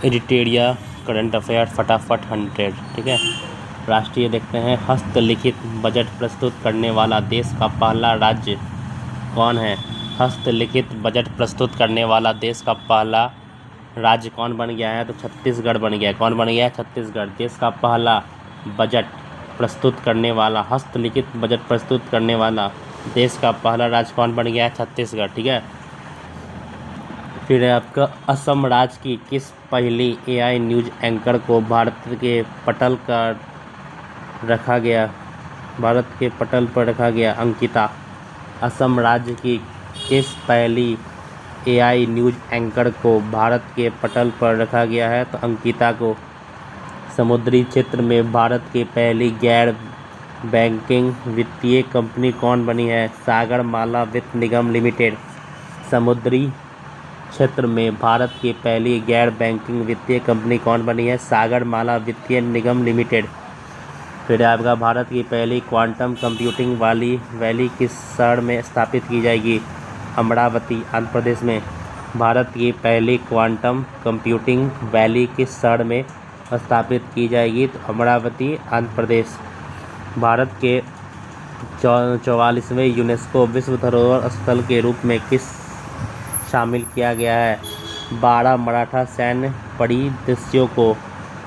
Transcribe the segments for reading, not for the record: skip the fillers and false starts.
एडिटेरिया current affair फटाफट 100। ठीक है, राष्ट्रीय देखते हैं। हस्तलिखित बजट प्रस्तुत करने वाला देश का पहला राज्य कौन है? हस्तलिखित बजट प्रस्तुत करने वाला देश का पहला राज्य कौन बन गया है? तो छत्तीसगढ़ बन गया। कौन बन गया है? छत्तीसगढ़। देश का पहला बजट प्रस्तुत करने वाला, हस्तलिखित बजट प्रस्तुत करने वाला देश का पहला राज्य कौन बन गया है? छत्तीसगढ़। ठीक है, फिर है आपका असम राज्य की किस पहली एआई न्यूज एंकर को भारत के पटल का रखा गया? भारत के पटल पर रखा गया। अंकिता। असम राज्य की किस पहली एआई न्यूज एंकर को भारत के पटल पर रखा गया है? तो अंकिता को। समुद्री क्षेत्र में भारत की पहली गैर बैंकिंग वित्तीय कंपनी कौन बनी है? सागरमाला वित्त निगम लिमिटेड। समुद्री क्षेत्र में भारत की पहली गैर बैंकिंग वित्तीय कंपनी कौन बनी है? सागरमाला वित्तीय निगम लिमिटेड। फिर आपका भारत की पहली क्वांटम कंप्यूटिंग वाली वैली किस शहर में स्थापित की जाएगी? अमरावती, आंध्र प्रदेश में। भारत की पहली क्वांटम कंप्यूटिंग वैली किस शहर में स्थापित की जाएगी? तो अमरावती, आंध्र प्रदेश। भारत के 44वें यूनेस्को विश्व धरोहर स्थल के रूप में किस शामिल किया गया है? 12 मराठा सैन्य परिदृश्यों को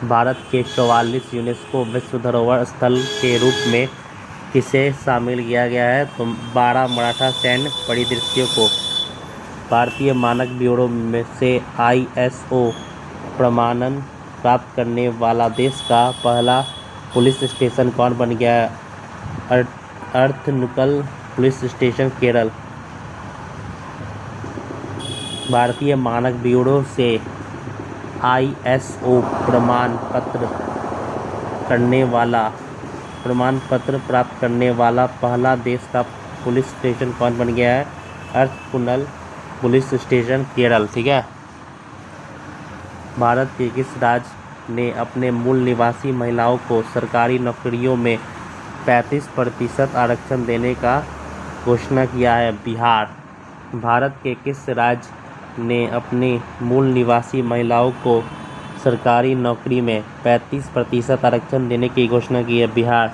भारत के 44 यूनेस्को विश्व धरोहर स्थल के रूप में किसे शामिल किया गया है? तो 12 मराठा सैन्य परिदृश्यों को। भारतीय मानक ब्यूरो में से ISO प्रमाणन प्राप्त करने वाला देश का पहला पुलिस स्टेशन कौन बन गया है? अर्थनुकल पुलिस स्टेशन, केरल। भारतीय मानक ब्यूरो से ISO प्रमाण पत्र प्राप्त करने वाला पहला देश का पुलिस स्टेशन कौन बन गया है? अर्थकुनल पुलिस स्टेशन, केरल। ठीक है, भारत के किस राज्य ने अपने मूल निवासी महिलाओं को सरकारी नौकरियों में 35% आरक्षण देने का घोषणा किया है? बिहार। भारत के किस राज्य ने अपनी मूल निवासी महिलाओं को सरकारी नौकरी में 35% आरक्षण देने की घोषणा की है? बिहार।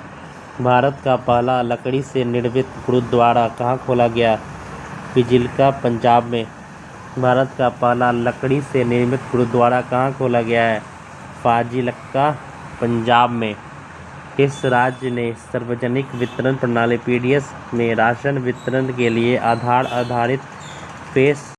भारत का पहला लकड़ी से निर्मित गुरुद्वारा कहाँ खोला गया? फाजिल्का, पंजाब में। भारत का पहला लकड़ी से निर्मित गुरुद्वारा कहाँ खोला गया है? फाजिल्का, पंजाब में। किस राज्य ने सार्वजनिक वितरण प्रणाली PDS में राशन वितरण के लिए आधार आधारित फेस